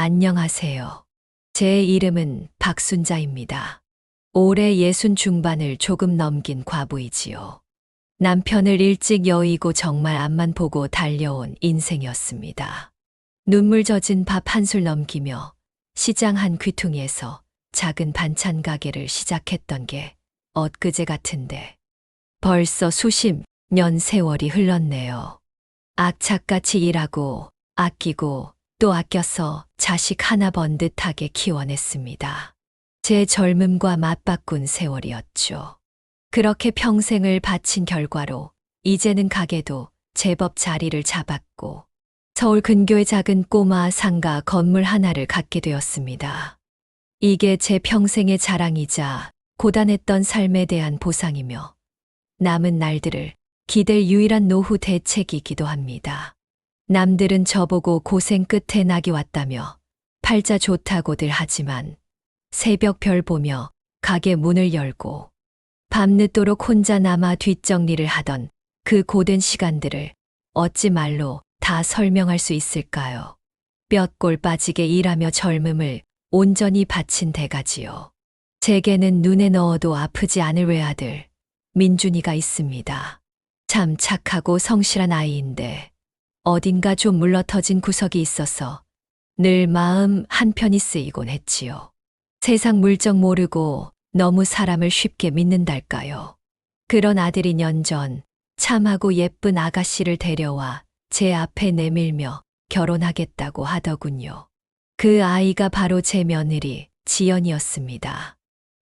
안녕하세요. 제 이름은 박순자입니다. 올해 60 중반을 조금 넘긴 과부이지요. 남편을 일찍 여의고 정말 앞만 보고 달려온 인생이었습니다. 눈물 젖은 밥 한 술 넘기며 시장 한 귀퉁이에서 작은 반찬 가게를 시작했던 게 엊그제 같은데 벌써 수십 년 세월이 흘렀네요. 악착같이 일하고 아끼고 또 아껴서 자식 하나 번듯하게 키워냈습니다. 제 젊음과 맞바꾼 세월이었죠. 그렇게 평생을 바친 결과로 이제는 가게도 제법 자리를 잡았고 서울 근교의 작은 꼬마 상가 건물 하나를 갖게 되었습니다. 이게 제 평생의 자랑이자 고단했던 삶에 대한 보상이며 남은 날들을 기댈 유일한 노후 대책이기도 합니다. 남들은 저보고 고생 끝에 낙이 왔다며 팔자 좋다고들 하지만 새벽 별 보며 가게 문을 열고 밤늦도록 혼자 남아 뒷정리를 하던 그 고된 시간들을 어찌 말로 다 설명할 수 있을까요? 뼈골 빠지게 일하며 젊음을 온전히 바친 대가지요. 제게는 눈에 넣어도 아프지 않을 외아들 민준이가 있습니다. 참 착하고 성실한 아이인데 어딘가 좀 물러터진 구석이 있어서 늘 마음 한편이 쓰이곤 했지요. 세상 물정 모르고 너무 사람을 쉽게 믿는달까요. 그런 아들이 년 전 참하고 예쁜 아가씨를 데려와 제 앞에 내밀며 결혼하겠다고 하더군요. 그 아이가 바로 제 며느리 지연이었습니다.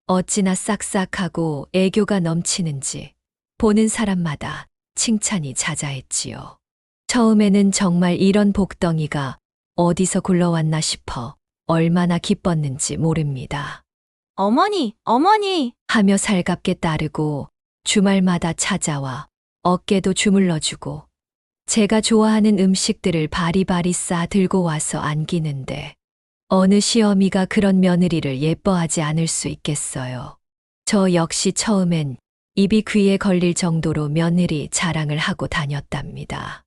어찌나 싹싹하고 애교가 넘치는지 보는 사람마다 칭찬이 자자했지요. 처음에는 정말 이런 복덩이가 어디서 굴러왔나 싶어 얼마나 기뻤는지 모릅니다. 어머니, 어머니! 하며 살갑게 따르고 주말마다 찾아와 어깨도 주물러주고 제가 좋아하는 음식들을 바리바리 싸 들고 와서 안기는데 어느 시어미가 그런 며느리를 예뻐하지 않을 수 있겠어요. 저 역시 처음엔 입이 귀에 걸릴 정도로 며느리 자랑을 하고 다녔답니다.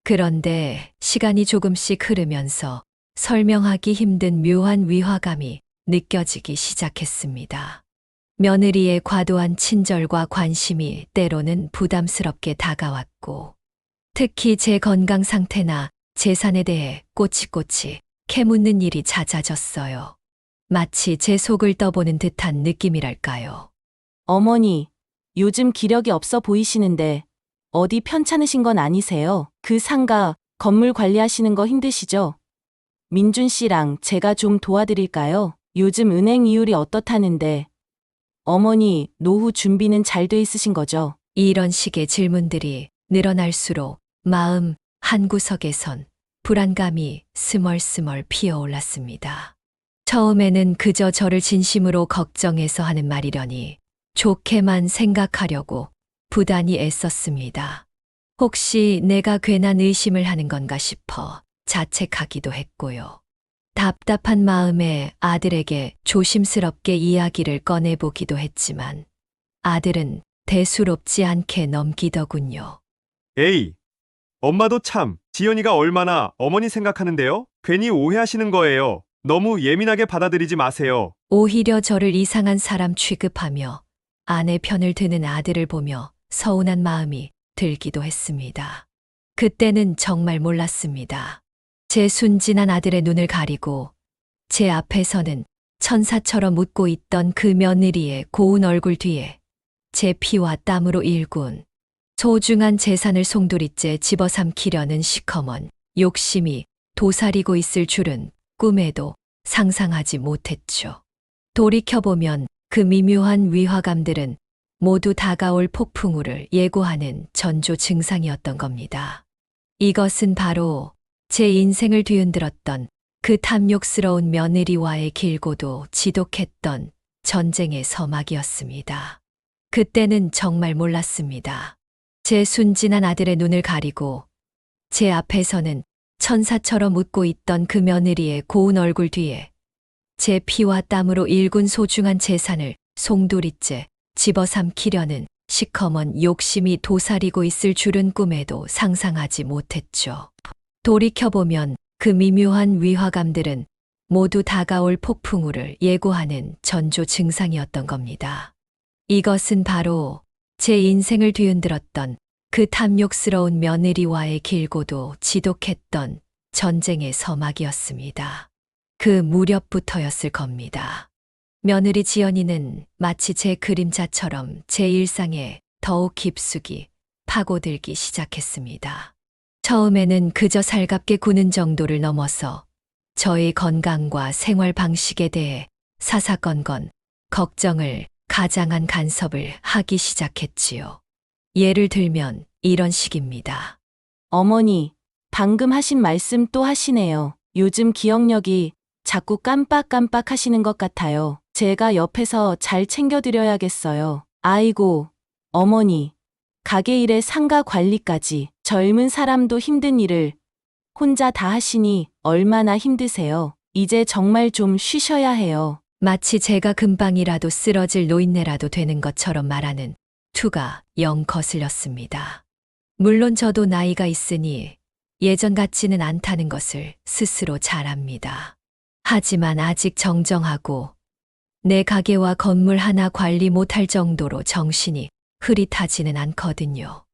그런데 시간이 조금씩 흐르면서 설명하기 힘든 묘한 위화감이 느껴지기 시작했습니다. 며느리의 과도한 친절과 관심이 때로는 부담스럽게 다가왔고, 특히 제 건강 상태나 재산에 대해 꼬치꼬치 캐묻는 일이 잦아졌어요. 마치 제 속을 떠보는 듯한 느낌이랄까요. 어머니, 요즘 기력이 없어 보이시는데 어디 편찮으신 건 아니세요? 그 상가, 건물 관리하시는 거 힘드시죠? 민준 씨랑 제가 좀 도와드릴까요? 요즘 은행 이율이 어떻다는데 어머니 노후 준비는 잘 돼 있으신 거죠? 이런 식의 질문들이 늘어날수록 마음 한구석에선 불안감이 스멀스멀 피어올랐습니다. 처음에는 그저 저를 진심으로 걱정해서 하는 말이려니 좋게만 생각하려고 부단히 애썼습니다. 혹시 내가 괜한 의심을 하는 건가 싶어 자책하기도 했고요. 답답한 마음에 아들에게 조심스럽게 이야기를 꺼내보기도 했지만 아들은 대수롭지 않게 넘기더군요. 에이, 엄마도 참, 지연이가 얼마나 어머니 생각하는데요? 괜히 오해하시는 거예요. 너무 예민하게 받아들이지 마세요. 오히려 저를 이상한 사람 취급하며 아내 편을 드는 아들을 보며 서운한 마음이 들기도 했습니다. 그때는 정말 몰랐습니다. 제 순진한 아들의 눈을 가리고 제 앞에서는 천사처럼 웃고 있던 그 며느리의 고운 얼굴 뒤에 제 피와 땀으로 일군 소중한 재산을 송두리째 집어삼키려는 시커먼 욕심이 도사리고 있을 줄은 꿈에도 상상하지 못했죠. 돌이켜보면 그 미묘한 위화감들은 모두 다가올 폭풍우를 예고하는 전조 증상이었던 겁니다. 이것은 바로 제 인생을 뒤흔들었던 그 탐욕스러운 며느리와의 길고도 지독했던 전쟁의 서막이었습니다. 그때는 정말 몰랐습니다. 제 순진한 아들의 눈을 가리고 제 앞에서는 천사처럼 웃고 있던 그 며느리의 고운 얼굴 뒤에 제 피와 땀으로 일군 소중한 재산을 송두리째 집어삼키려는 시커먼 욕심이 도사리고 있을 줄은 꿈에도 상상하지 못했죠. 돌이켜보면 그 미묘한 위화감들은 모두 다가올 폭풍우를 예고하는 전조 증상이었던 겁니다. 이것은 바로 제 인생을 뒤흔들었던 그 탐욕스러운 며느리와의 길고도 지독했던 전쟁의 서막이었습니다. 그 무렵부터였을 겁니다. 며느리 지연이는 마치 제 그림자처럼 제 일상에 더욱 깊숙이 파고들기 시작했습니다. 처음에는 그저 살갑게 구는 정도를 넘어서 저의 건강과 생활 방식에 대해 사사건건 걱정을 가장한 간섭을 하기 시작했지요. 예를 들면 이런 식입니다. 어머니, 방금 하신 말씀 또 하시네요. 요즘 기억력이 자꾸 깜빡깜빡 하시는 것 같아요. 제가 옆에서 잘 챙겨드려야겠어요. 아이고, 어머니, 가게 일에 상가 관리까지 젊은 사람도 힘든 일을 혼자 다 하시니 얼마나 힘드세요. 이제 정말 좀 쉬셔야 해요. 마치 제가 금방이라도 쓰러질 노인네라도 되는 것처럼 말하는 투가 영 거슬렸습니다. 물론 저도 나이가 있으니 예전 같지는 않다는 것을 스스로 잘 압니다. 하지만 아직 정정하고 내 가게와 건물 하나 관리 못할 정도로 정신이 흐릿하지는 않거든요.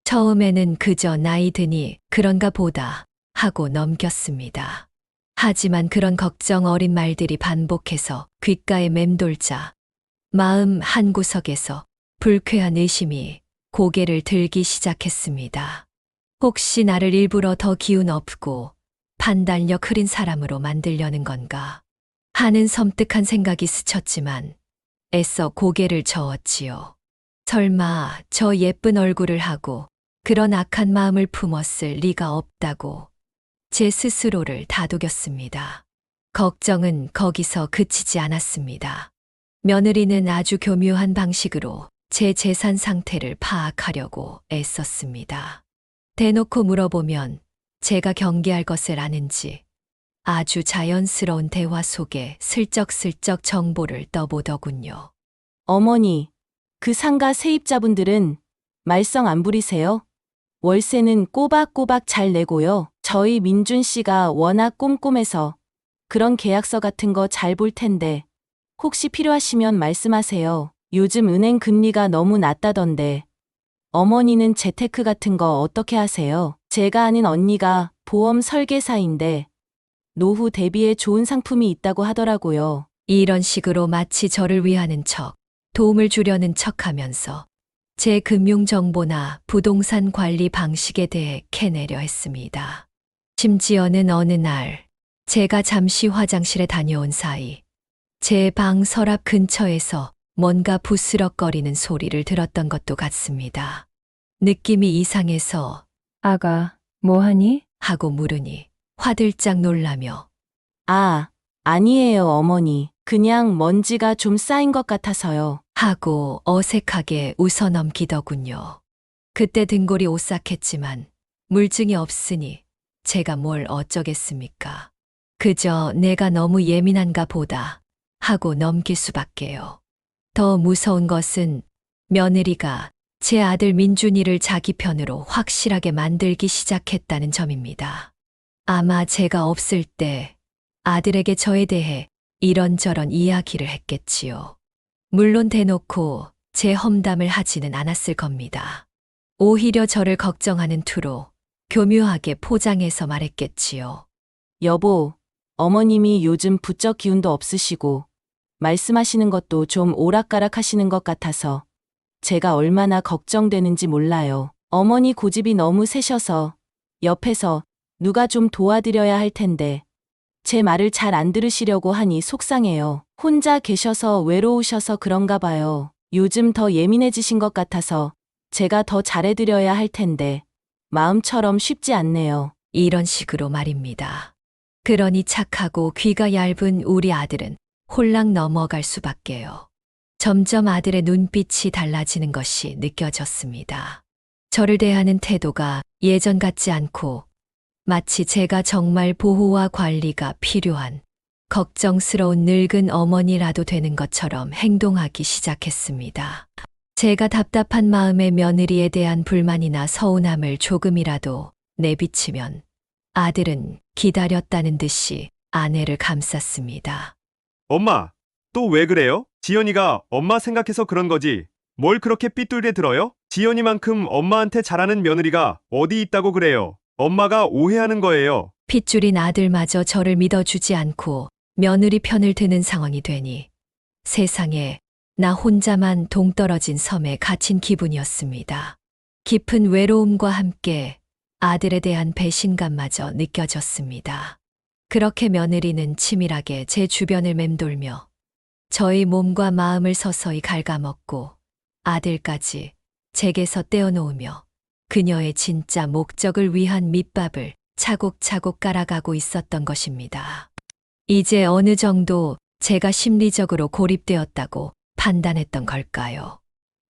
처음에는 그저 나이 드니 그런가 보다 하고 넘겼습니다. 하지만 그런 걱정 어린 말들이 반복해서 귓가에 맴돌자 마음 한구석에서 불쾌한 의심이 고개를 들기 시작했습니다. 혹시 나를 일부러 더 기운 없고 판단력 흐린 사람으로 만들려는 건가 하는 섬뜩한 생각이 스쳤지만 애써 고개를 저었지요. 설마 저 예쁜 얼굴을 하고 그런 악한 마음을 품었을 리가 없다고 제 스스로를 다독였습니다. 걱정은 거기서 그치지 않았습니다. 며느리는 아주 교묘한 방식으로 제 재산 상태를 파악하려고 애썼습니다. 대놓고 물어보면 제가 경계할 것을 아는지 아주 자연스러운 대화 속에 슬쩍슬쩍 정보를 떠보더군요. 어머니, 그 상가 세입자분들은 말썽 안 부리세요? 월세는 꼬박꼬박 잘 내고요. 저희 민준 씨가 워낙 꼼꼼해서 그런 계약서 같은 거 잘 볼 텐데 혹시 필요하시면 말씀하세요. 요즘 은행 금리가 너무 낮다던데 어머니는 재테크 같은 거 어떻게 하세요? 제가 아는 언니가 보험 설계사인데 노후 대비에 좋은 상품이 있다고 하더라고요. 이런 식으로 마치 저를 위하는 척, 도움을 주려는 척 하면서 제 금융정보나 부동산 관리 방식에 대해 캐내려 했습니다. 심지어는 어느 날 제가 잠시 화장실에 다녀온 사이 제 방 서랍 근처에서 뭔가 부스럭거리는 소리를 들었던 것도 같습니다. 느낌이 이상해서 아가, 뭐하니? 하고 물으니 화들짝 놀라며 아, 아니에요, 어머니. 그냥 먼지가 좀 쌓인 것 같아서요. 하고 어색하게 웃어넘기더군요. 그때 등골이 오싹했지만 물증이 없으니 제가 뭘 어쩌겠습니까. 그저 내가 너무 예민한가 보다 하고 넘길 수밖에요. 더 무서운 것은 며느리가 제 아들 민준이를 자기 편으로 확실하게 만들기 시작했다는 점입니다. 아마 제가 없을 때 아들에게 저에 대해 이런저런 이야기를 했겠지요. 물론 대놓고 제 험담을 하지는 않았을 겁니다. 오히려 저를 걱정하는 투로 교묘하게 포장해서 말했겠지요. 여보, 어머님이 요즘 부쩍 기운도 없으시고 말씀하시는 것도 좀 오락가락 하시는 것 같아서 제가 얼마나 걱정되는지 몰라요. 어머니 고집이 너무 세셔서 옆에서 누가 좀 도와드려야 할 텐데 제 말을 잘 안 들으시려고 하니 속상해요. 혼자 계셔서 외로우셔서 그런가 봐요. 요즘 더 예민해지신 것 같아서 제가 더 잘해드려야 할 텐데 마음처럼 쉽지 않네요. 이런 식으로 말입니다. 그러니 착하고 귀가 얇은 우리 아들은 홀랑 넘어갈 수밖에요. 점점 아들의 눈빛이 달라지는 것이 느껴졌습니다. 저를 대하는 태도가 예전 같지 않고 마치 제가 정말 보호와 관리가 필요한 걱정스러운 늙은 어머니라도 되는 것처럼 행동하기 시작했습니다. 제가 답답한 마음에 며느리에 대한 불만이나 서운함을 조금이라도 내비치면 아들은 기다렸다는 듯이 아내를 감쌌습니다. 엄마, 또 왜 그래요? 지연이가 엄마 생각해서 그런 거지. 뭘 그렇게 삐뚤게 들어요? 지연이만큼 엄마한테 잘하는 며느리가 어디 있다고 그래요? 엄마가 오해하는 거예요. 핏줄인 아들마저 저를 믿어주지 않고 며느리 편을 드는 상황이 되니 세상에 나 혼자만 동떨어진 섬에 갇힌 기분이었습니다. 깊은 외로움과 함께 아들에 대한 배신감마저 느껴졌습니다. 그렇게 며느리는 치밀하게 제 주변을 맴돌며 저의 몸과 마음을 서서히 갉아먹고 아들까지 제게서 떼어놓으며 그녀의 진짜 목적을 위한 밑밥을 차곡차곡 깔아가고 있었던 것입니다. 이제 어느 정도 제가 심리적으로 고립되었다고 판단했던 걸까요?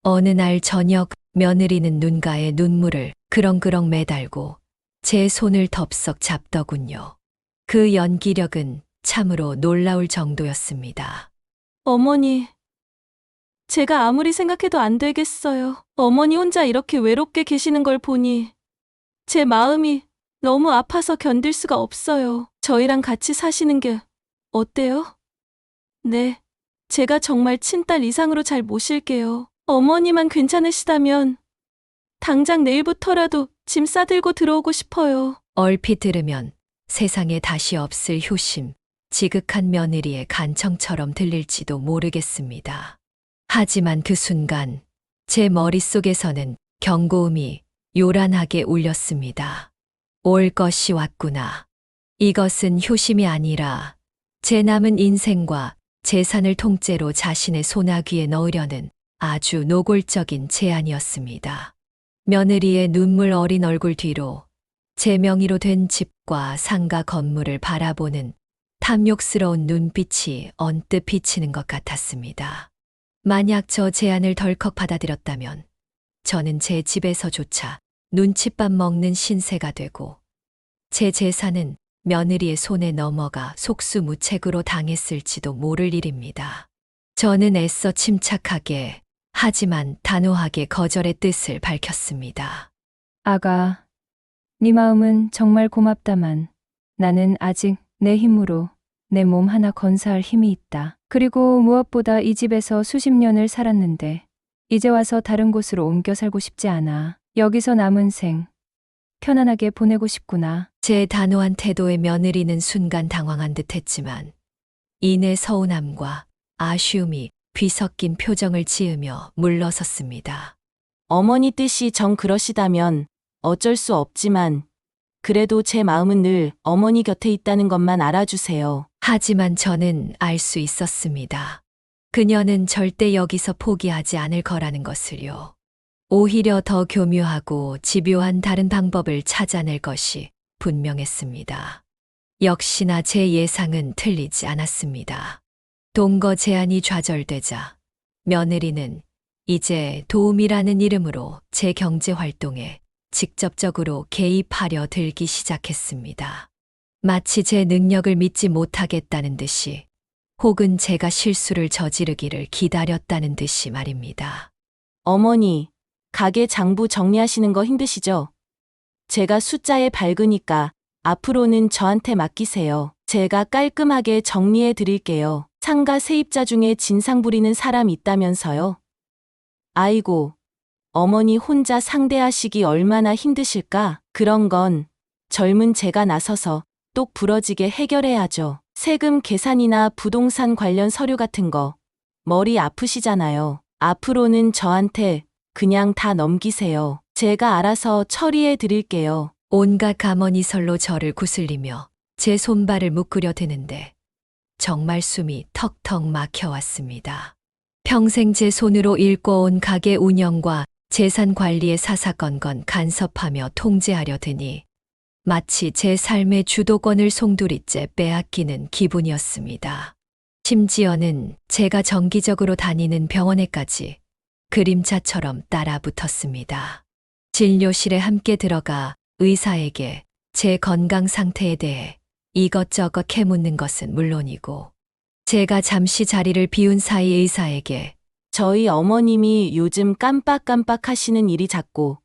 어느 날 저녁 며느리는 눈가에 눈물을 그렁그렁 매달고 제 손을 덥석 잡더군요. 그 연기력은 참으로 놀라울 정도였습니다. 어머니, 제가 아무리 생각해도 안 되겠어요. 어머니 혼자 이렇게 외롭게 계시는 걸 보니 제 마음이 너무 아파서 견딜 수가 없어요. 저희랑 같이 사시는 게 어때요? 네, 제가 정말 친딸 이상으로 잘 모실게요. 어머니만 괜찮으시다면 당장 내일부터라도 짐 싸들고 들어오고 싶어요. 얼핏 들으면 세상에 다시 없을 효심, 지극한 며느리의 간청처럼 들릴지도 모르겠습니다. 하지만 그 순간 제 머릿속에서는 경고음이 요란하게 울렸습니다. 올 것이 왔구나. 이것은 효심이 아니라 제 남은 인생과 재산을 통째로 자신의 소나귀에 넣으려는 아주 노골적인 제안이었습니다. 며느리의 눈물 어린 얼굴 뒤로 제 명의로 된 집과 상가 건물을 바라보는 탐욕스러운 눈빛이 언뜻 비치는 것 같았습니다. 만약 저 제안을 덜컥 받아들였다면 저는 제 집에서조차 눈칫밥 먹는 신세가 되고 제 재산은 며느리의 손에 넘어가 속수무책으로 당했을지도 모를 일입니다. 저는 애써 침착하게 하지만 단호하게 거절의 뜻을 밝혔습니다. 아가, 네 마음은 정말 고맙다만 나는 아직 내 힘으로 내 몸 하나 건사할 힘이 있다. 그리고 무엇보다 이 집에서 수십 년을 살았는데 이제 와서 다른 곳으로 옮겨 살고 싶지 않아. 여기서 남은 생 편안하게 보내고 싶구나. 제 단호한 태도에 며느리는 순간 당황한 듯했지만 이내 서운함과 아쉬움이 뒤섞인 표정을 지으며 물러섰습니다. 어머니 뜻이 정 그러시다면 어쩔 수 없지만 그래도 제 마음은 늘 어머니 곁에 있다는 것만 알아주세요. 하지만 저는 알 수 있었습니다. 그녀는 절대 여기서 포기하지 않을 거라는 것을요. 오히려 더 교묘하고 집요한 다른 방법을 찾아낼 것이 분명했습니다. 역시나 제 예상은 틀리지 않았습니다. 동거 제안이 좌절되자 며느리는 이제 도움이라는 이름으로 제 경제 활동에 직접적으로 개입하려 들기 시작했습니다. 마치 제 능력을 믿지 못하겠다는 듯이 혹은 제가 실수를 저지르기를 기다렸다는 듯이 말입니다. 어머니, 가게 장부 정리하시는 거 힘드시죠? 제가 숫자에 밝으니까 앞으로는 저한테 맡기세요. 제가 깔끔하게 정리해 드릴게요. 상가 세입자 중에 진상 부리는 사람 있다면서요? 아이고, 어머니 혼자 상대하시기 얼마나 힘드실까? 그런 건 젊은 제가 나서서 똑 부러지게 해결해야죠. 세금 계산이나 부동산 관련 서류 같은 거 머리 아프시잖아요. 앞으로는 저한테 그냥 다 넘기세요. 제가 알아서 처리해 드릴게요. 온갖 가머니설로 저를 구슬리며 제 손발을 묶으려 드는데 정말 숨이 턱턱 막혀왔습니다. 평생 제 손으로 일궈온 가게 운영과 재산 관리의 사사건건 간섭하며 통제하려 드니 마치 제 삶의 주도권을 송두리째 빼앗기는 기분이었습니다. 심지어는 제가 정기적으로 다니는 병원에까지 그림자처럼 따라 붙었습니다. 진료실에 함께 들어가 의사에게 제 건강 상태에 대해 이것저것 캐묻는 것은 물론이고 제가 잠시 자리를 비운 사이 의사에게 저희 어머님이 요즘 깜빡깜빡 하시는 일이 잦고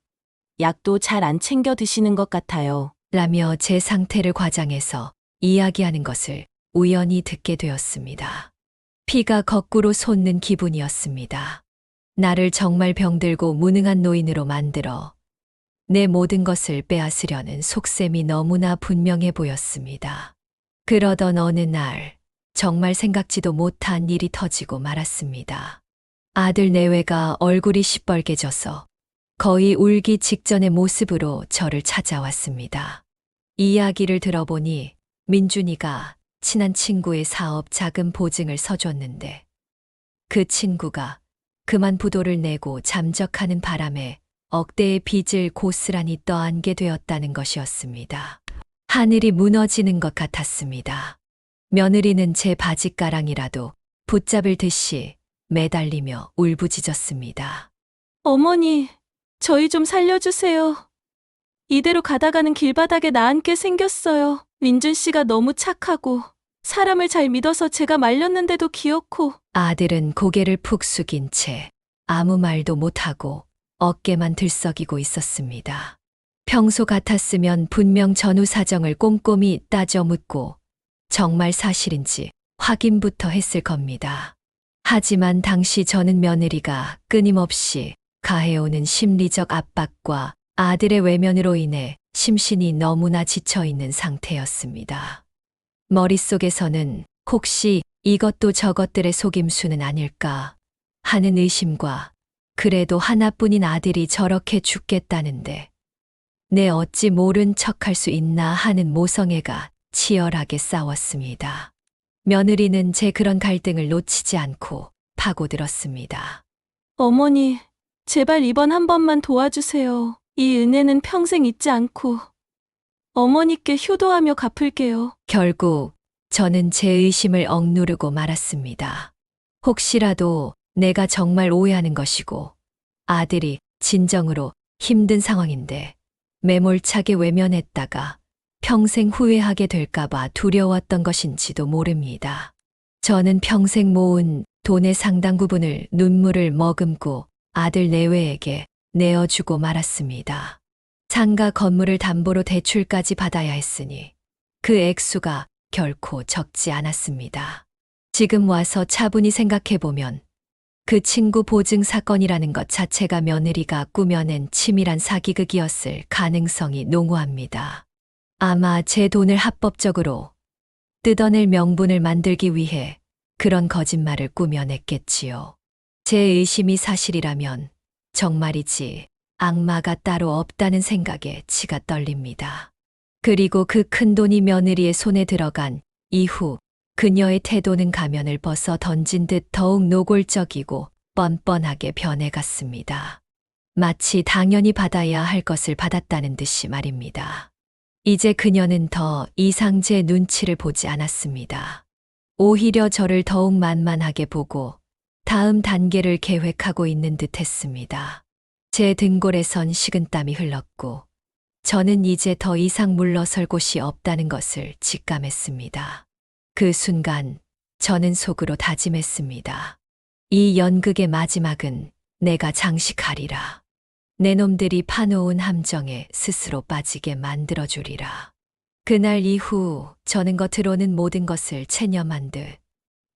약도 잘 안 챙겨 드시는 것 같아요. 라며 제 상태를 과장해서 이야기하는 것을 우연히 듣게 되었습니다. 피가 거꾸로 솟는 기분이었습니다. 나를 정말 병들고 무능한 노인으로 만들어 내 모든 것을 빼앗으려는 속셈이 너무나 분명해 보였습니다. 그러던 어느 날 정말 생각지도 못한 일이 터지고 말았습니다. 아들 내외가 얼굴이 시뻘개져서 거의 울기 직전의 모습으로 저를 찾아왔습니다. 이야기를 들어보니 민준이가 친한 친구의 사업 자금 보증을 서줬는데 그 친구가 그만 부도를 내고 잠적하는 바람에 억대의 빚을 고스란히 떠안게 되었다는 것이었습니다. 하늘이 무너지는 것 같았습니다. 며느리는 제 바짓가랑이라도 붙잡을 듯이 매달리며 울부짖었습니다. 어머니, 저희 좀 살려주세요. 이대로 가다가는 길바닥에 나앉게 생겼어요. 민준 씨가 너무 착하고 사람을 잘 믿어서 제가 말렸는데도 기어코. 아들은 고개를 푹 숙인 채 아무 말도 못하고 어깨만 들썩이고 있었습니다. 평소 같았으면 분명 전후 사정을 꼼꼼히 따져 묻고 정말 사실인지 확인부터 했을 겁니다. 하지만 당시 저는 며느리가 끊임없이 가해오는 심리적 압박과 아들의 외면으로 인해 심신이 너무나 지쳐있는 상태였습니다. 머릿속에서는 혹시 이것도 저것들의 속임수는 아닐까 하는 의심과 그래도 하나뿐인 아들이 저렇게 죽겠다는데 내 어찌 모른 척할 수 있나 하는 모성애가 치열하게 싸웠습니다. 며느리는 제 그런 갈등을 놓치지 않고 파고들었습니다. 어머니, 제발 이번 한 번만 도와주세요. 이 은혜는 평생 잊지 않고 어머니께 효도하며 갚을게요. 결국 저는 제 의심을 억누르고 말았습니다. 혹시라도 내가 정말 오해하는 것이고 아들이 진정으로 힘든 상황인데 매몰차게 외면했다가 평생 후회하게 될까봐 두려웠던 것인지도 모릅니다. 저는 평생 모은 돈의 상당 부분을 눈물을 머금고 아들 내외에게 내어주고 말았습니다. 상가 건물을 담보로 대출까지 받아야 했으니 그 액수가 결코 적지 않았습니다. 지금 와서 차분히 생각해보면 그 친구 보증 사건이라는 것 자체가 며느리가 꾸며낸 치밀한 사기극이었을 가능성이 농후합니다. 아마 제 돈을 합법적으로 뜯어낼 명분을 만들기 위해 그런 거짓말을 꾸며냈겠지요. 제 의심이 사실이라면 정말이지 악마가 따로 없다는 생각에 치가 떨립니다. 그리고 그 큰 돈이 며느리의 손에 들어간 이후 그녀의 태도는 가면을 벗어 던진 듯 더욱 노골적이고 뻔뻔하게 변해갔습니다. 마치 당연히 받아야 할 것을 받았다는 듯이 말입니다. 이제 그녀는 더 이상 제 눈치를 보지 않았습니다. 오히려 저를 더욱 만만하게 보고 다음 단계를 계획하고 있는 듯 했습니다. 제 등골에선 식은땀이 흘렀고 저는 이제 더 이상 물러설 곳이 없다는 것을 직감했습니다. 그 순간 저는 속으로 다짐했습니다. 이 연극의 마지막은 내가 장식하리라. 내 놈들이 파놓은 함정에 스스로 빠지게 만들어주리라. 그날 이후 저는 겉으로는 모든 것을 체념한 듯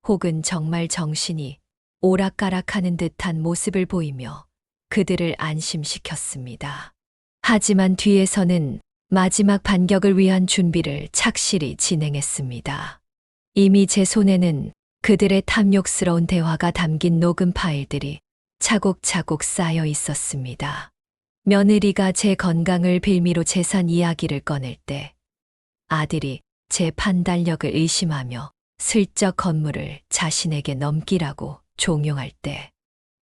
혹은 정말 정신이 오락가락하는 듯한 모습을 보이며 그들을 안심시켰습니다. 하지만 뒤에서는 마지막 반격을 위한 준비를 착실히 진행했습니다. 이미 제 손에는 그들의 탐욕스러운 대화가 담긴 녹음 파일들이 차곡차곡 쌓여 있었습니다. 며느리가 제 건강을 빌미로 재산 이야기를 꺼낼 때 아들이 제 판단력을 의심하며 슬쩍 건물을 자신에게 넘기라고 종용할 때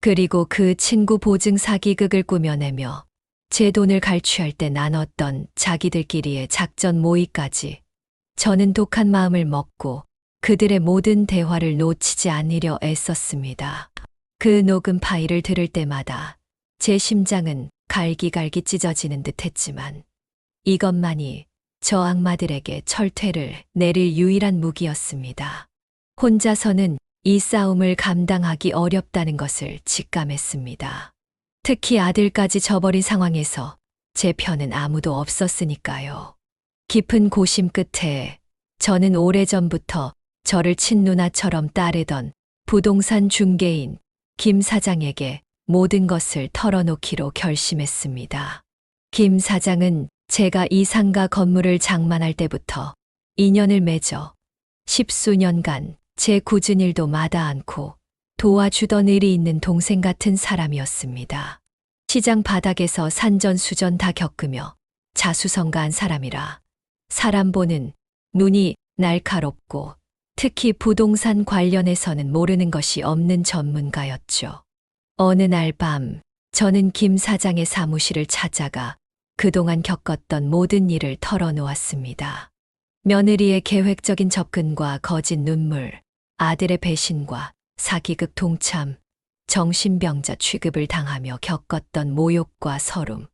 그리고 그 친구 보증 사기극을 꾸며내며 제 돈을 갈취할 때 나눴던 자기들끼리의 작전 모의까지 저는 독한 마음을 먹고 그들의 모든 대화를 놓치지 않으려 애썼습니다. 그 녹음 파일을 들을 때마다 제 심장은 갈기갈기 찢어지는 듯 했지만 이것만이 저 악마들에게 철퇴를 내릴 유일한 무기였습니다. 혼자서는 이 싸움을 감당하기 어렵다는 것을 직감했습니다. 특히 아들까지 저버린 상황에서 제 편은 아무도 없었으니까요. 깊은 고심 끝에 저는 오래전부터 저를 친누나처럼 따르던 부동산 중개인 김 사장에게 모든 것을 털어놓기로 결심했습니다. 김 사장은 제가 이 상가 건물을 장만할 때부터 인연을 맺어 십수년간 제 굳은 일도 마다 않고 도와주던 일이 있는 동생 같은 사람이었습니다. 시장 바닥에서 산전수전 다 겪으며 자수성가한 사람이라 사람 보는 눈이 날카롭고 특히 부동산 관련해서는 모르는 것이 없는 전문가였죠. 어느 날 밤 저는 김 사장의 사무실을 찾아가 그동안 겪었던 모든 일을 털어놓았습니다. 며느리의 계획적인 접근과 거짓 눈물, 아들의 배신과 사기극 동참, 정신병자 취급을 당하며 겪었던 모욕과 서름,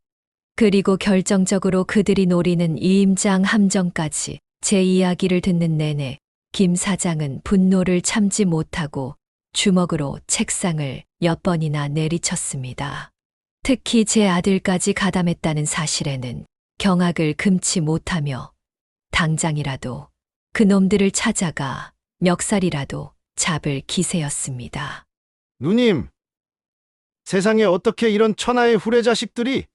그리고 결정적으로 그들이 노리는 이임장 함정까지 제 이야기를 듣는 내내 김 사장은 분노를 참지 못하고 주먹으로 책상을 몇 번이나 내리쳤습니다. 특히 제 아들까지 가담했다는 사실에는 경악을 금치 못하며 당장이라도 그놈들을 찾아가 멱살이라도 잡을 기세였습니다. 누님, 세상에 어떻게 이런 천하의 후레자식들이?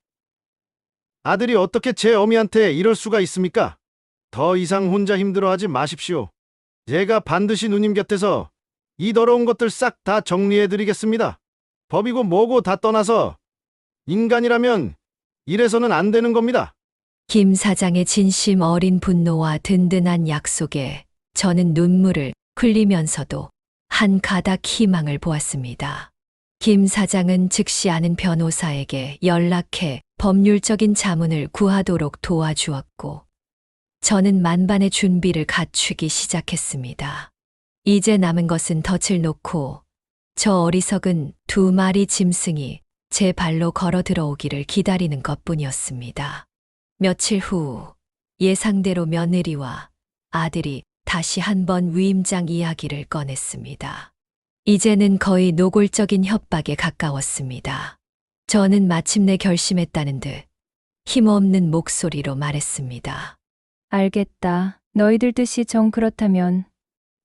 아들이 어떻게 제 어미한테 이럴 수가 있습니까? 더 이상 혼자 힘들어하지 마십시오. 제가 반드시 누님 곁에서 이 더러운 것들 싹 다 정리해드리겠습니다. 법이고 뭐고 다 떠나서 인간이라면 이래서는 안 되는 겁니다. 김 사장의 진심 어린 분노와 든든한 약속에 저는 눈물을 흘리면서도 한 가닥 희망을 보았습니다. 김 사장은 즉시 아는 변호사에게 연락해 법률적인 자문을 구하도록 도와주었고, 저는 만반의 준비를 갖추기 시작했습니다. 이제 남은 것은 덫을 놓고 저 어리석은 2마리 짐승이 제 발로 걸어 들어오기를 기다리는 것뿐이었습니다. 며칠 후 예상대로 며느리와 아들이 다시 한번 위임장 이야기를 꺼냈습니다. 이제는 거의 노골적인 협박에 가까웠습니다. 저는 마침내 결심했다는 듯 힘없는 목소리로 말했습니다. 알겠다. 너희들 뜻이 정 그렇다면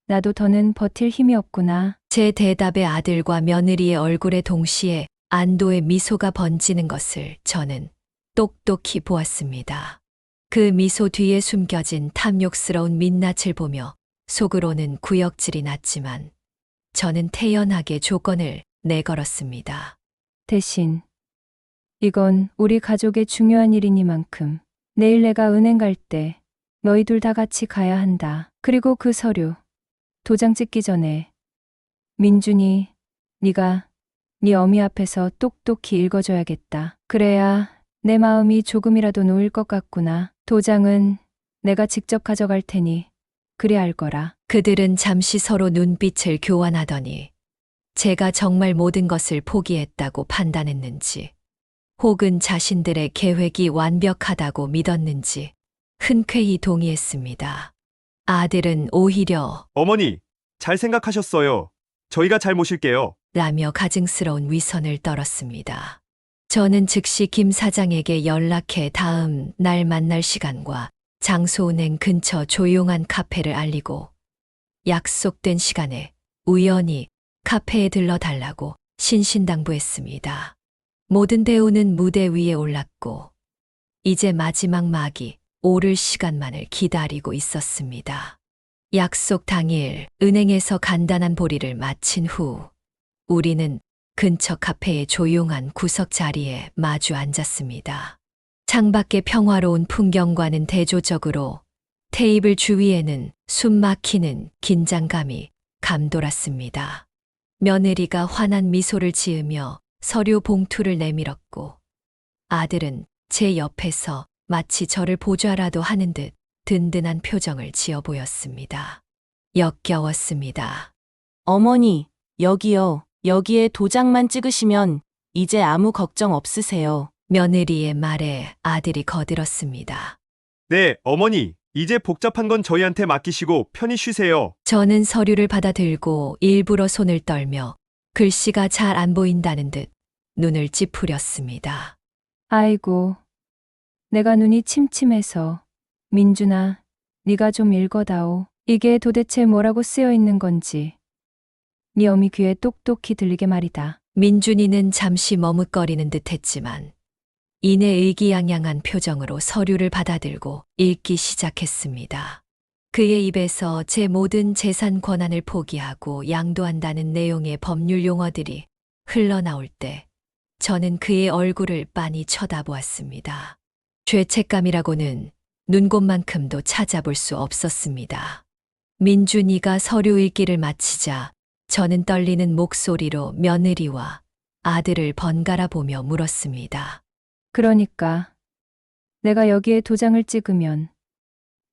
나도 더는 버틸 힘이 없구나. 제 대답에 아들과 며느리의 얼굴에 동시에 안도의 미소가 번지는 것을 저는 똑똑히 보았습니다. 그 미소 뒤에 숨겨진 탐욕스러운 민낯을 보며 속으로는 구역질이 났지만 저는 태연하게 조건을 내걸었습니다. 대신 이건 우리 가족의 중요한 일이니만큼 내일 내가 은행 갈 때 너희 둘 다 같이 가야 한다. 그리고 그 서류 도장 찍기 전에 민준이 네가 네 어미 앞에서 똑똑히 읽어줘야겠다. 그래야 내 마음이 조금이라도 놓일 것 같구나. 도장은 내가 직접 가져갈 테니 그리 알 거라. 그들은 잠시 서로 눈빛을 교환하더니 제가 정말 모든 것을 포기했다고 판단했는지 혹은 자신들의 계획이 완벽하다고 믿었는지 흔쾌히 동의했습니다. 아들은 오히려 어머니, 잘 생각하셨어요. 저희가 잘 모실게요. 라며 가증스러운 위선을 떨었습니다. 저는 즉시 김 사장에게 연락해 다음 날 만날 시간과 장소 은행 근처 조용한 카페를 알리고 약속된 시간에 우연히 카페에 들러달라고 신신당부했습니다. 모든 대우는 무대 위에 올랐고 이제 마지막 막이 오를 시간만을 기다리고 있었습니다. 약속 당일 은행에서 간단한 보리를 마친 후 우리는 근처 카페의 조용한 구석 자리에 마주 앉았습니다. 창밖의 평화로운 풍경과는 대조적으로 테이블 주위에는 숨막히는 긴장감이 감돌았습니다. 며느리가 환한 미소를 지으며 서류 봉투를 내밀었고 아들은 제 옆에서 마치 저를 보좌라도 하는 듯 든든한 표정을 지어 보였습니다. 역겨웠습니다. 어머니, 여기요. 여기에 도장만 찍으시면 이제 아무 걱정 없으세요. 며느리의 말에 아들이 거들었습니다. 네, 어머니. 이제 복잡한 건 저희한테 맡기시고 편히 쉬세요. 저는 서류를 받아들고 일부러 손을 떨며 글씨가 잘 안 보인다는 듯 눈을 찌푸렸습니다. 아이고, 내가 눈이 침침해서. 민준아, 네가 좀 읽어다오. 이게 도대체 뭐라고 쓰여 있는 건지. 네 어미 귀에 똑똑히 들리게 말이다. 민준이는 잠시 머뭇거리는 듯 했지만 이내 의기양양한 표정으로 서류를 받아들고 읽기 시작했습니다. 그의 입에서 제 모든 재산 권한을 포기하고 양도한다는 내용의 법률 용어들이 흘러나올 때 저는 그의 얼굴을 빤히 쳐다보았습니다. 죄책감이라고는 눈곱만큼도 찾아볼 수 없었습니다. 민준이가 서류 읽기를 마치자 저는 떨리는 목소리로 며느리와 아들을 번갈아 보며 물었습니다. 그러니까 내가 여기에 도장을 찍으면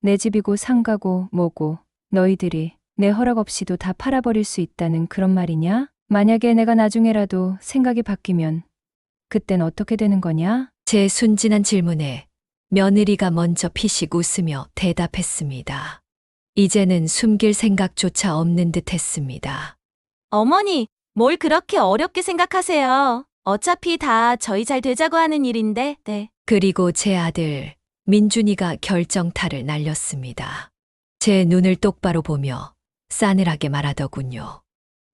내 집이고 상가고 뭐고 너희들이 내 허락 없이도 다 팔아버릴 수 있다는 그런 말이냐? 만약에 내가 나중에라도 생각이 바뀌면 그땐 어떻게 되는 거냐? 제 순진한 질문에 며느리가 먼저 피식 웃으며 대답했습니다. 이제는 숨길 생각조차 없는 듯 했습니다. 어머니, 뭘 그렇게 어렵게 생각하세요? 어차피 다 저희 잘 되자고 하는 일인데, 네. 그리고 제 아들 민준이가 결정타를 날렸습니다. 제 눈을 똑바로 보며 싸늘하게 말하더군요.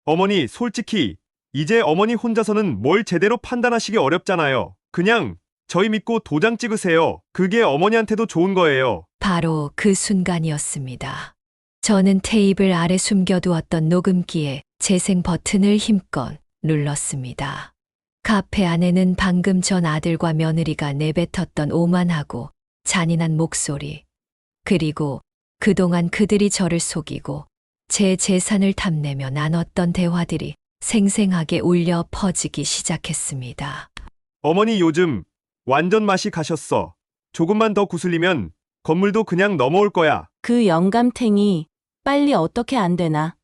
어머니, 솔직히 이제 어머니 혼자서는 뭘 제대로 판단하시기 어렵잖아요. 그냥 저희 믿고 도장 찍으세요. 그게 어머니한테도 좋은 거예요. 바로 그 순간이었습니다. 저는 테이블 아래 숨겨두었던 녹음기에 재생 버튼을 힘껏 눌렀습니다. 카페 안에는 방금 전 아들과 며느리가 내뱉었던 오만하고 잔인한 목소리, 그리고 그동안 그들이 저를 속이고 제 재산을 탐내며 나눴던 대화들이 생생하게 울려 퍼지기 시작했습니다. 어머니 요즘 완전 맛이 가셨어. 조금만 더 구슬리면 건물도 그냥 넘어올 거야. 그 영감탱이 빨리 어떻게 안 되나?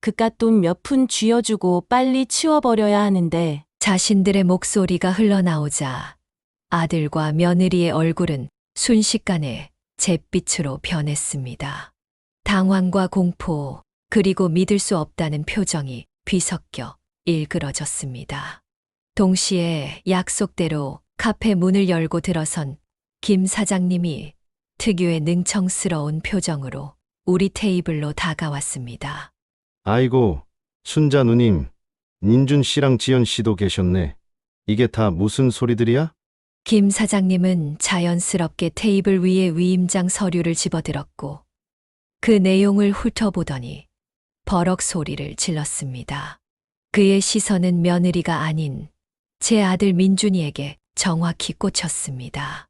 그깟 돈 몇 푼 쥐어주고 빨리 치워버려야 하는데 자신들의 목소리가 흘러나오자 아들과 며느리의 얼굴은 순식간에 잿빛으로 변했습니다. 당황과 공포, 그리고 믿을 수 없다는 표정이 뒤섞여 일그러졌습니다. 동시에 약속대로 카페 문을 열고 들어선 김 사장님이 특유의 능청스러운 표정으로 우리 테이블로 다가왔습니다. 아이고, 순자 누님, 민준 씨랑 지연 씨도 계셨네. 이게 다 무슨 소리들이야? 김 사장님은 자연스럽게 테이블 위에 위임장 서류를 집어들었고 그 내용을 훑어보더니 버럭 소리를 질렀습니다. 그의 시선은 며느리가 아닌 제 아들 민준이에게 정확히 꽂혔습니다.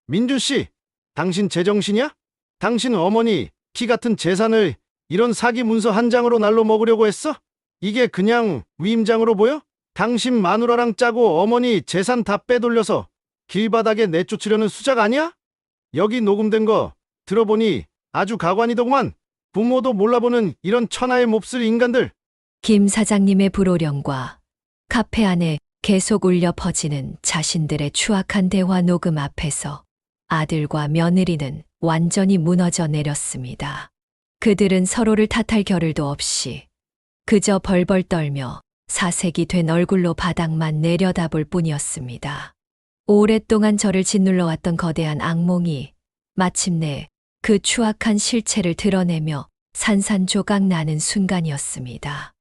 민준 씨, 당신 제정신이야? 당신 어머니 피 같은 재산을 이런 사기 문서 한 장으로 날로 먹으려고 했어? 이게 그냥 위임장으로 보여? 당신 마누라랑 짜고 어머니 재산 다 빼돌려서 길바닥에 내쫓으려는 수작 아니야? 여기 녹음된 거 들어보니 아주 가관이더구만. 부모도 몰라보는 이런 천하의 몹쓸 인간들. 김 사장님의 불호령과 카페 안에 계속 울려 퍼지는 자신들의 추악한 대화 녹음 앞에서 아들과 며느리는 완전히 무너져 내렸습니다. 그들은 서로를 탓할 겨를도 없이 그저 벌벌 떨며 사색이 된 얼굴로 바닥만 내려다볼 뿐이었습니다. 오랫동안 저를 짓눌러왔던 거대한 악몽이 마침내 그 추악한 실체를 드러내며 산산조각 나는 순간이었습니다.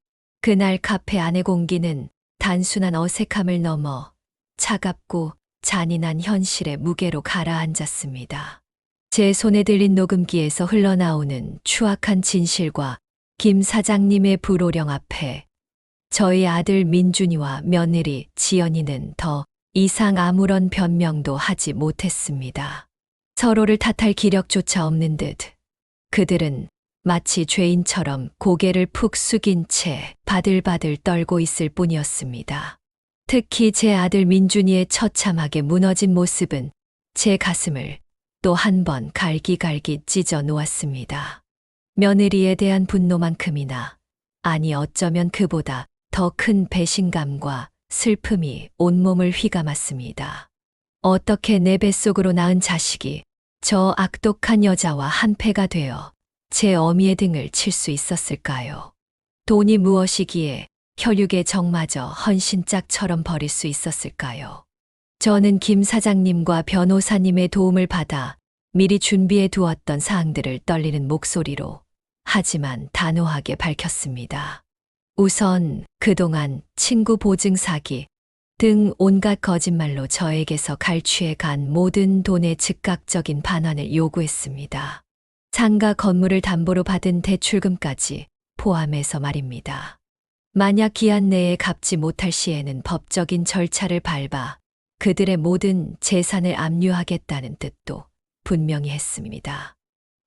그날 카페 안의 공기는 단순한 어색함을 넘어 차갑고 잔인한 현실의 무게로 가라앉았습니다. 제 손에 들린 녹음기에서 흘러나오는 추악한 진실과 김 사장님의 불호령 앞에 저희 아들 민준이와 며느리 지연이는 더 이상 아무런 변명도 하지 못했습니다. 서로를 탓할 기력조차 없는 듯 그들은 마치 죄인처럼 고개를 푹 숙인 채 바들바들 떨고 있을 뿐이었습니다. 특히 제 아들 민준이의 처참하게 무너진 모습은 제 가슴을 또 한 번 갈기갈기 찢어 놓았습니다. 며느리에 대한 분노만큼이나, 아니 어쩌면 그보다 더 큰 배신감과 슬픔이 온몸을 휘감았습니다. 어떻게 내 뱃속으로 낳은 자식이 저 악독한 여자와 한패가 되어 제 어미의 등을 칠 수 있었을까요? 돈이 무엇이기에 혈육의 정마저 헌신짝처럼 버릴 수 있었을까요? 저는 김 사장님과 변호사님의 도움을 받아 미리 준비해 두었던 사항들을 떨리는 목소리로 하지만 단호하게 밝혔습니다. 우선 그동안 친구 보증 사기 등 온갖 거짓말로 저에게서 갈취해 간 모든 돈의 즉각적인 반환을 요구했습니다. 상가 건물을 담보로 받은 대출금까지 포함해서 말입니다. 만약 기한 내에 갚지 못할 시에는 법적인 절차를 밟아 그들의 모든 재산을 압류하겠다는 뜻도 분명히 했습니다.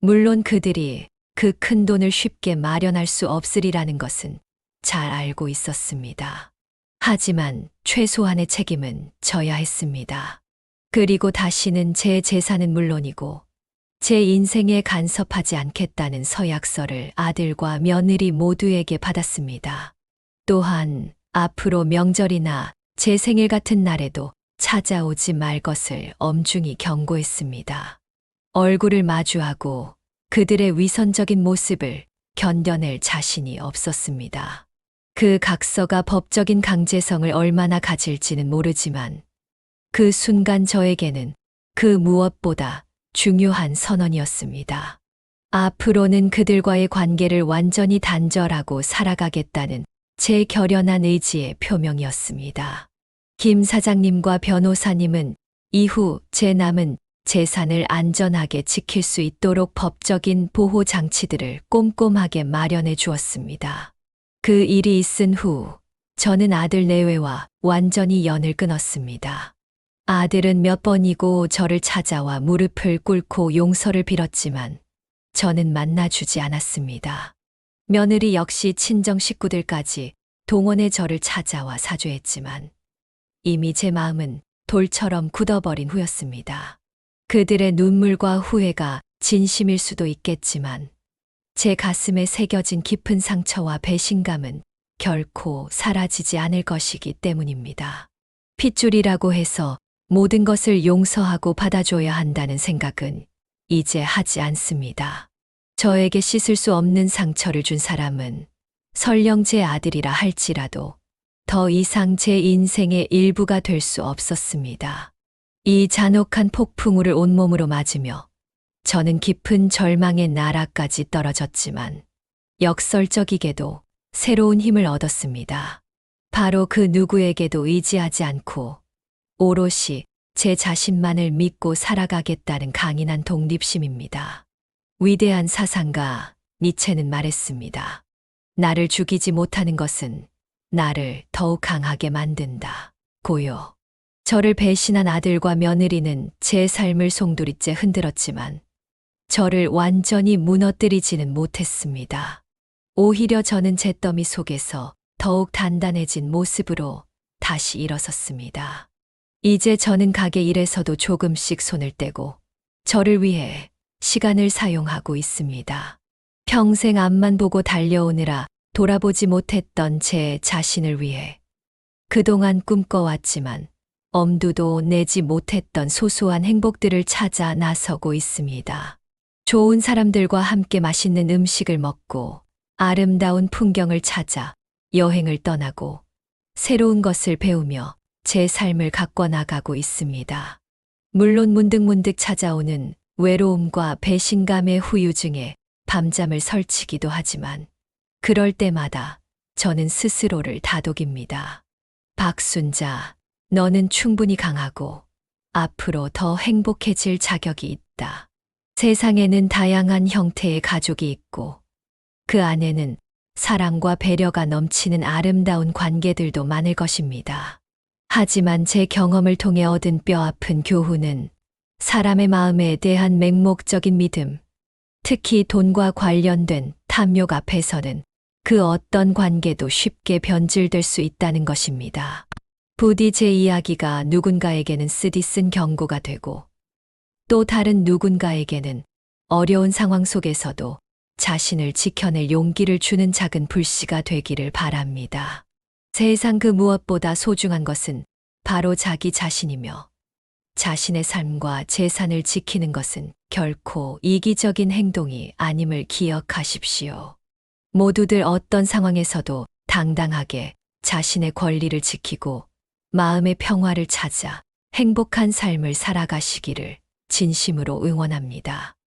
물론 그들이 그 큰 돈을 쉽게 마련할 수 없으리라는 것은 잘 알고 있었습니다. 하지만 최소한의 책임은 져야 했습니다. 그리고 다시는 제 재산은 물론이고 제 인생에 간섭하지 않겠다는 서약서를 아들과 며느리 모두에게 받았습니다. 또한 앞으로 명절이나 제 생일 같은 날에도 찾아오지 말 것을 엄중히 경고했습니다. 얼굴을 마주하고 그들의 위선적인 모습을 견뎌낼 자신이 없었습니다. 그 각서가 법적인 강제성을 얼마나 가질지는 모르지만 그 순간 저에게는 그 무엇보다 중요한 선언이었습니다. 앞으로는 그들과의 관계를 완전히 단절하고 살아가겠다는 제 결연한 의지의 표명이었습니다. 김 사장님과 변호사님은 이후 제 남은 재산을 안전하게 지킬 수 있도록 법적인 보호 장치들을 꼼꼼하게 마련해 주었습니다. 그 일이 있은 후 저는 아들 내외와 완전히 연을 끊었습니다. 아들은 몇 번이고 저를 찾아와 무릎을 꿇고 용서를 빌었지만 저는 만나주지 않았습니다. 며느리 역시 친정 식구들까지 동원해 저를 찾아와 사죄했지만 이미 제 마음은 돌처럼 굳어버린 후였습니다. 그들의 눈물과 후회가 진심일 수도 있겠지만 제 가슴에 새겨진 깊은 상처와 배신감은 결코 사라지지 않을 것이기 때문입니다. 핏줄이라고 해서 모든 것을 용서하고 받아줘야 한다는 생각은 이제 하지 않습니다. 저에게 씻을 수 없는 상처를 준 사람은 설령 제 아들이라 할지라도 더 이상 제 인생의 일부가 될 수 없었습니다. 이 잔혹한 폭풍우를 온몸으로 맞으며 저는 깊은 절망의 나라까지 떨어졌지만 역설적이게도 새로운 힘을 얻었습니다. 바로 그 누구에게도 의지하지 않고 오롯이 제 자신만을 믿고 살아가겠다는 강인한 독립심입니다. 위대한 사상가 니체는 말했습니다. 나를 죽이지 못하는 것은 나를 더욱 강하게 만든다. 고요. 저를 배신한 아들과 며느리는 제 삶을 송두리째 흔들었지만 저를 완전히 무너뜨리지는 못했습니다. 오히려 저는 잿더미 속에서 더욱 단단해진 모습으로 다시 일어섰습니다. 이제 저는 가게 일에서도 조금씩 손을 떼고 저를 위해 시간을 사용하고 있습니다. 평생 앞만 보고 달려오느라 돌아보지 못했던 제 자신을 위해 그동안 꿈꿔왔지만 엄두도 내지 못했던 소소한 행복들을 찾아 나서고 있습니다. 좋은 사람들과 함께 맛있는 음식을 먹고 아름다운 풍경을 찾아 여행을 떠나고 새로운 것을 배우며 제 삶을 가꿔 나가고 있습니다. 물론 문득문득 찾아오는 외로움과 배신감의 후유증에 밤잠을 설치기도 하지만 그럴 때마다 저는 스스로를 다독입니다. 박순자, 너는 충분히 강하고 앞으로 더 행복해질 자격이 있다. 세상에는 다양한 형태의 가족이 있고 그 안에는 사랑과 배려가 넘치는 아름다운 관계들도 많을 것입니다. 하지만 제 경험을 통해 얻은 뼈아픈 교훈은 사람의 마음에 대한 맹목적인 믿음, 특히 돈과 관련된 탐욕 앞에서는 그 어떤 관계도 쉽게 변질될 수 있다는 것입니다. 부디 제 이야기가 누군가에게는 쓰디쓴 경고가 되고 또 다른 누군가에게는 어려운 상황 속에서도 자신을 지켜낼 용기를 주는 작은 불씨가 되기를 바랍니다. 세상 그 무엇보다 소중한 것은 바로 자기 자신이며 자신의 삶과 재산을 지키는 것은 결코 이기적인 행동이 아님을 기억하십시오. 모두들 어떤 상황에서도 당당하게 자신의 권리를 지키고 마음의 평화를 찾아 행복한 삶을 살아가시기를 진심으로 응원합니다.